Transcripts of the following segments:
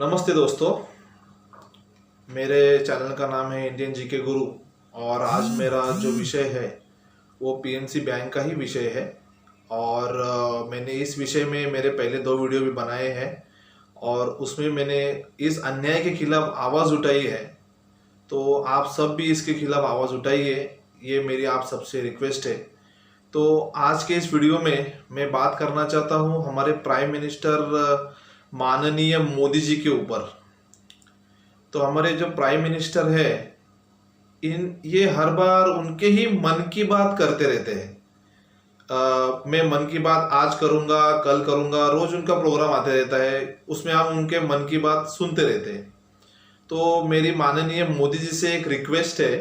नमस्ते दोस्तों, मेरे चैनल का नाम है इंडियन जीके गुरु। और आज मेरा जो विषय है वो पीएमसी बैंक का ही विषय है। और मैंने इस विषय में मेरे पहले 2 वीडियो भी बनाए हैं और उसमें मैंने इस अन्याय के खिलाफ आवाज़ उठाई है। तो आप सब भी इसके खिलाफ आवाज़ उठाइए, ये मेरी आप सबसे रिक्वेस्ट है। तो आज के इस वीडियो में मैं बात करना चाहता हूँ हमारे प्राइम मिनिस्टर माननीय मोदी जी के ऊपर। तो हमारे जो प्राइम मिनिस्टर है ये हर बार उनके ही मन की बात करते रहते हैं। मैं मन की बात आज करूंगा, कल करूंगा, रोज उनका प्रोग्राम आते रहता है, उसमें हम उनके मन की बात सुनते रहते हैं। तो मेरी माननीय मोदी जी से एक रिक्वेस्ट है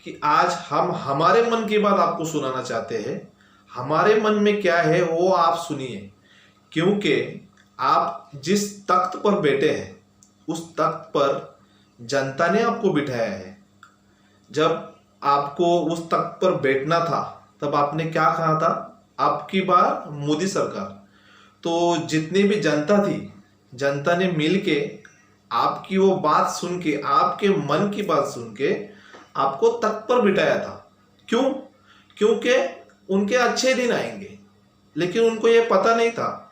कि आज हम हमारे मन की बात आपको सुनाना चाहते हैं। हमारे मन में क्या है वो आप सुनिए, क्योंकि आप जिस तख्त पर बैठे हैं उस तख्त पर जनता ने आपको बिठाया है। जब आपको उस तख्त पर बैठना था तब आपने क्या कहा था? आपकी बार मोदी सरकार। तो जितनी भी जनता थी, जनता ने मिलके आपकी वो बात सुन के, आपके मन की बात सुन के आपको तख्त पर बिठाया था। क्यों? क्योंकि उनके अच्छे दिन आएंगे, लेकिन उनको ये पता नहीं था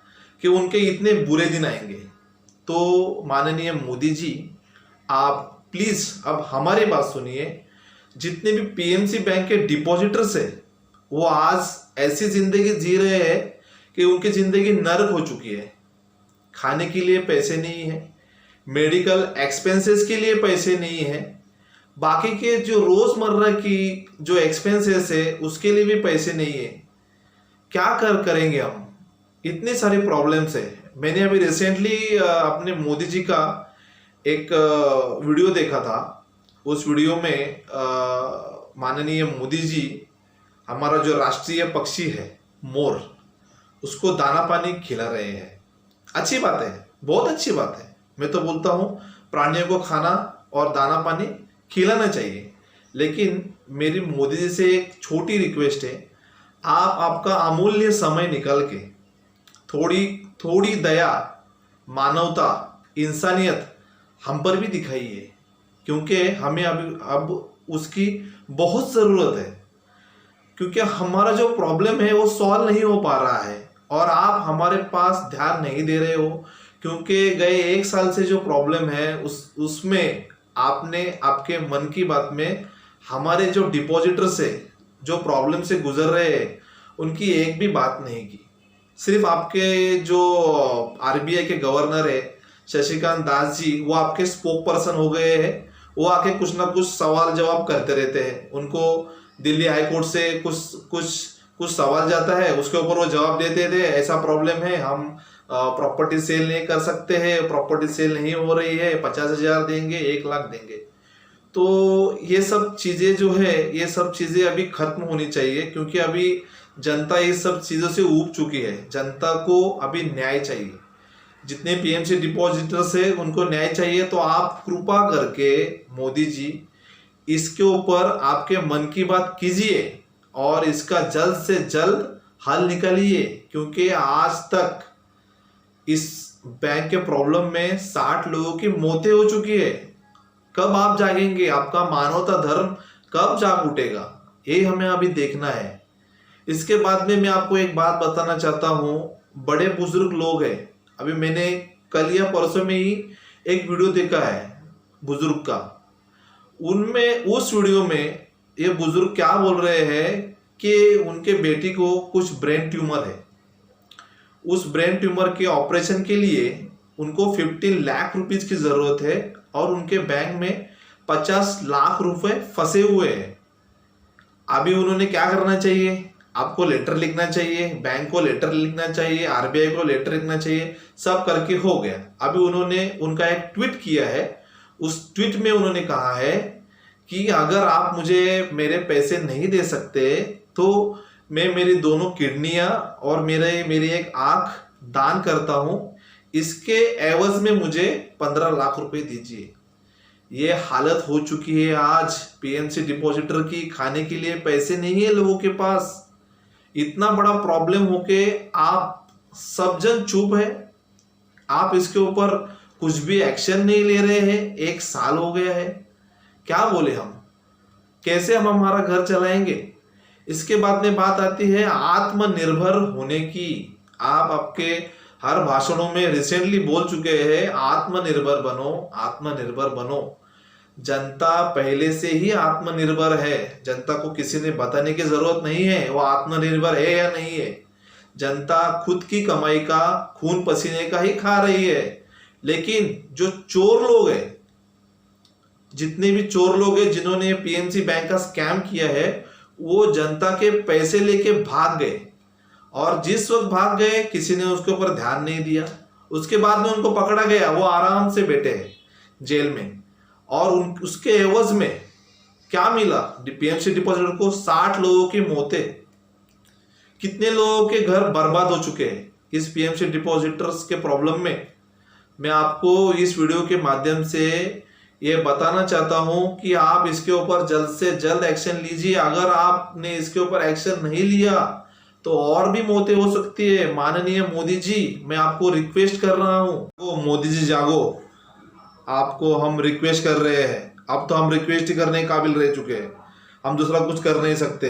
कि उनके इतने बुरे दिन आएंगे। तो माननीय मोदी जी, आप प्लीज अब हमारी बात सुनिए। जितने भी पीएमसी बैंक के डिपॉजिटर्स है वो आज ऐसी जिंदगी जी रहे हैं कि उनकी जिंदगी नर्क हो चुकी है। खाने के लिए पैसे नहीं है, मेडिकल एक्सपेंसेस के लिए पैसे नहीं है, बाकी के जो रोजमर्रा की जो एक्सपेंसेस है उसके लिए भी पैसे नहीं है। क्या करेंगे हम? इतनी सारी प्रॉब्लम्स है। मैंने अभी रिसेंटली अपने मोदी जी का एक वीडियो देखा था। उस वीडियो में माननीय मोदी जी हमारा जो राष्ट्रीय पक्षी है मोर, उसको दाना पानी खिला रहे हैं। अच्छी बात है, बहुत अच्छी बात है। मैं तो बोलता हूँ प्राणियों को खाना और दाना पानी खिलाना चाहिए। लेकिन मेरी मोदी जी से एक छोटी रिक्वेस्ट है, आप आपका अमूल्य समय निकाल के थोड़ी दया, मानवता, इंसानियत हम पर भी दिखाइए, क्योंकि हमें अब उसकी बहुत ज़रूरत है। क्योंकि हमारा जो प्रॉब्लम है वो सॉल्व नहीं हो पा रहा है और आप हमारे पास ध्यान नहीं दे रहे हो। क्योंकि गए 1 साल से जो प्रॉब्लम है उसमें आपने आपके मन की बात में हमारे जो डिपॉजिटर्स है, जो प्रॉब्लम से गुजर रहे हैं, उनकी एक भी बात नहीं की। सिर्फ आपके जो आरबीआई के गवर्नर है शशिकांत दास जी, वो आपके स्पोक पर्सन हो गए हैं। वो आके कुछ ना कुछ सवाल जवाब करते रहते हैं। उनको दिल्ली हाई कोर्ट से कुछ सवाल जाता है, उसके ऊपर वो जवाब देते थे, ऐसा प्रॉब्लम है, हम प्रॉपर्टी सेल नहीं कर सकते हैं, प्रॉपर्टी सेल नहीं हो रही है, 50,000 देंगे, 1 लाख देंगे। तो ये सब चीजें जो है, ये सब चीजें अभी खत्म होनी चाहिए, क्योंकि अभी जनता इस सब चीजों से ऊब चुकी है। जनता को अभी न्याय चाहिए। जितने पीएमसी डिपॉजिटर्स है उनको न्याय चाहिए। तो आप कृपा करके मोदी जी इसके ऊपर आपके मन की बात कीजिए और इसका जल्द से जल्द हल निकालिए। क्योंकि आज तक इस बैंक के प्रॉब्लम में 60 लोगों की मौतें हो चुकी है। कब आप जागेंगे? आपका मानवता धर्म कब जाग उठेगा? ये हमें अभी देखना है। इसके बाद में मैं आपको एक बात बताना चाहता हूँ। बड़े बुजुर्ग लोग हैं, अभी मैंने कल या परसों में ही एक वीडियो देखा है बुजुर्ग का। उनमें उस वीडियो में ये बुजुर्ग क्या बोल रहे हैं कि उनके बेटी को कुछ ब्रेन ट्यूमर है। उस ब्रेन ट्यूमर के ऑपरेशन के लिए उनको 15 लाख रुपीज की जरूरत है और उनके बैंक में 50 लाख रुपए फंसे हुए हैं। अभी उन्होंने क्या करना चाहिए? आपको लेटर लिखना चाहिए, बैंक को लेटर लिखना चाहिए, आरबीआई को लेटर लिखना चाहिए, सब करके हो गया। अभी उन्होंने उनका एक ट्वीट किया है। उस ट्वीट में उन्होंने कहा है कि अगर आप मुझे मेरे पैसे नहीं दे सकते तो मैं मेरी दोनों किडनियां और मेरी एक आंख दान करता हूं, इसके एवज में मुझे 15 लाख रुपए दीजिए। ये हालत हो चुकी है आज पीएमसी डिपॉजिटर की। खाने के लिए पैसे नहीं है लोगों के पास। इतना बड़ा प्रॉब्लम होके आप सब जन चुप है। आप इसके ऊपर कुछ भी एक्शन नहीं ले रहे हैं, 1 साल हो गया है। क्या बोले हम, कैसे हम हमारा घर चलाएंगे। इसके बाद में बात आती है आत्मनिर्भर होने की। आप आपके हर भाषणों में रिसेंटली बोल चुके हैं आत्मनिर्भर बनो, आत्मनिर्भर बनो। जनता पहले से ही आत्मनिर्भर है, जनता को किसी ने बताने की जरूरत नहीं है वो आत्मनिर्भर है या नहीं है। जनता खुद की कमाई का खून पसीने का ही खा रही है। लेकिन जो चोर लोग हैं, जितने भी चोर लोग हैं जिन्होंने पीएमसी बैंक का स्कैम किया है, वो जनता के पैसे लेके भाग गए। और जिस वक्त भाग गए किसी ने उसके ऊपर ध्यान नहीं दिया। उसके बाद में उनको पकड़ा गया, वो आराम से बैठे हैं जेल में। और उसके एवज में क्या मिला, पीएमसी डिपॉजिटर को 60 लोगों की मौतें, कितने लोगों के घर बर्बाद हो चुके हैं इस पीएमसी डिपॉजिटर्स के प्रॉब्लम में। मैं आपको इस वीडियो के माध्यम से ये बताना चाहता हूं कि आप इसके ऊपर जल्द से जल्द एक्शन लीजिए। अगर आपने इसके ऊपर एक्शन नहीं लिया तो और भी मौतें हो सकती है। माननीय मोदी जी, मैं आपको रिक्वेस्ट कर रहा हूं, तो मोदी जी जागो, आपको हम रिक्वेस्ट कर रहे हैं। अब तो हम रिक्वेस्ट ही करने के काबिल रह चुके हैं, हम दूसरा कुछ कर नहीं सकते।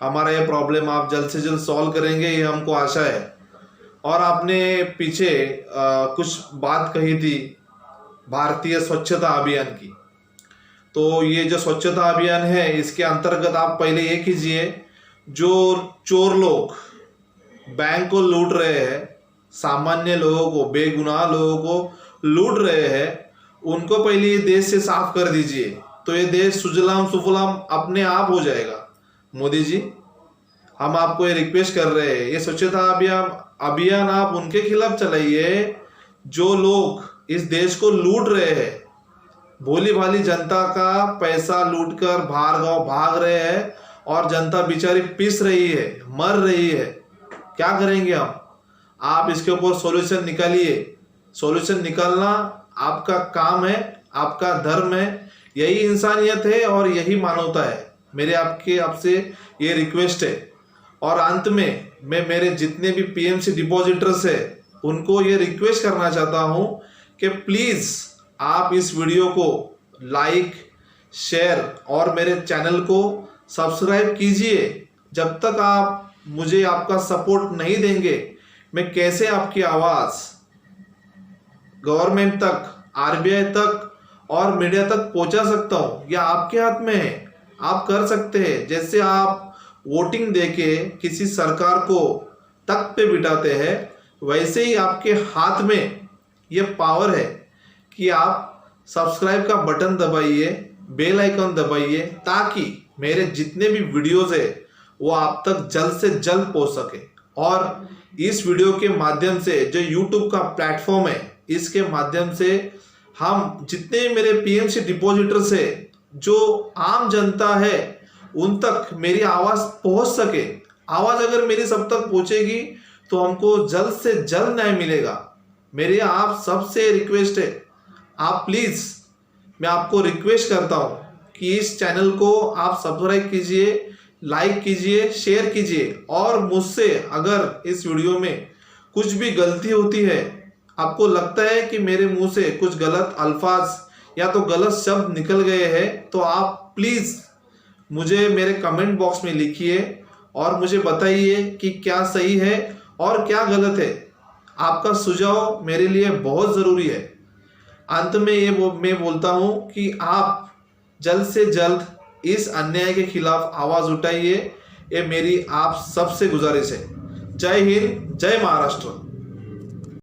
हमारा ये प्रॉब्लम आप जल्द से जल्द सॉल्व करेंगे, ये हमको आशा है। और आपने पीछे कुछ बात कही थी भारतीय स्वच्छता अभियान की, तो ये जो स्वच्छता अभियान है इसके अंतर्गत आप पहले ये कीजिए, जो चोर लोग बैंक को लूट रहे हैं, सामान्य लोगों को, बेगुनाह लोगों को लूट रहे हैं, उनको पहले ये देश से साफ कर दीजिए, तो ये देश सुजलाम सुफलाम अपने आप हो जाएगा। मोदी जी, हम आपको ये रिक्वेस्ट कर रहे हैं, ये स्वच्छता अभियान आप उनके खिलाफ चलाइए जो लोग इस देश को लूट रहे हैं। भोली भाली जनता का पैसा लूटकर भाग रहे हैं और जनता बेचारी पिस रही है, मर रही है। क्या करेंगे हम? आप इसके ऊपर सॉल्यूशन निकालिए। सॉल्यूशन निकालना आपका काम है, आपका धर्म है, यही इंसानियत है और यही मानवता है। मेरे आपसे ये रिक्वेस्ट है। और अंत में मैं मेरे जितने भी पीएमसी डिपॉजिटर्स है उनको ये रिक्वेस्ट करना चाहता हूँ कि प्लीज़ आप इस वीडियो को लाइक, शेयर और मेरे चैनल को सब्सक्राइब कीजिए। जब तक आप मुझे आपका सपोर्ट नहीं देंगे, मैं कैसे आपकी आवाज़ गवर्नमेंट तक, आरबीआई तक और मीडिया तक पहुंचा सकता हूं? यह आपके हाथ में है, आप कर सकते हैं। जैसे आप वोटिंग देके किसी सरकार को तख्त पे बिठाते हैं, वैसे ही आपके हाथ में ये पावर है कि आप सब्सक्राइब का बटन दबाइए, बेल आइकन दबाइए, ताकि मेरे जितने भी वीडियोस है वो आप तक जल्द से जल्द पहुंच सके। और इस वीडियो के माध्यम से जो यूट्यूब का प्लेटफॉर्म है, इसके माध्यम से हम जितने मेरे पीएमसी डिपॉजिटर्स है, जो आम जनता है, उन तक मेरी आवाज़ पहुंच सके। आवाज़ अगर मेरी सब तक पहुंचेगी तो हमको जल्द से जल्द न्याय मिलेगा। मेरी आप सबसे रिक्वेस्ट है, आप प्लीज़, मैं आपको रिक्वेस्ट करता हूं कि इस चैनल को आप सब्सक्राइब कीजिए, लाइक कीजिए, शेयर कीजिए। और मुझसे अगर इस वीडियो में कुछ भी गलती होती है, आपको लगता है कि मेरे मुंह से कुछ गलत अल्फाज या तो गलत शब्द निकल गए हैं, तो आप प्लीज़ मुझे मेरे कमेंट बॉक्स में लिखिए और मुझे बताइए कि क्या सही है और क्या गलत है। आपका सुझाव मेरे लिए बहुत ज़रूरी है। अंत में मैं बोलता हूँ कि आप जल्द से जल्द इस अन्याय के खिलाफ आवाज़ उठाइए, ये मेरी आप सबसे गुजारिश है। जय हिंद, जय महाराष्ट्र।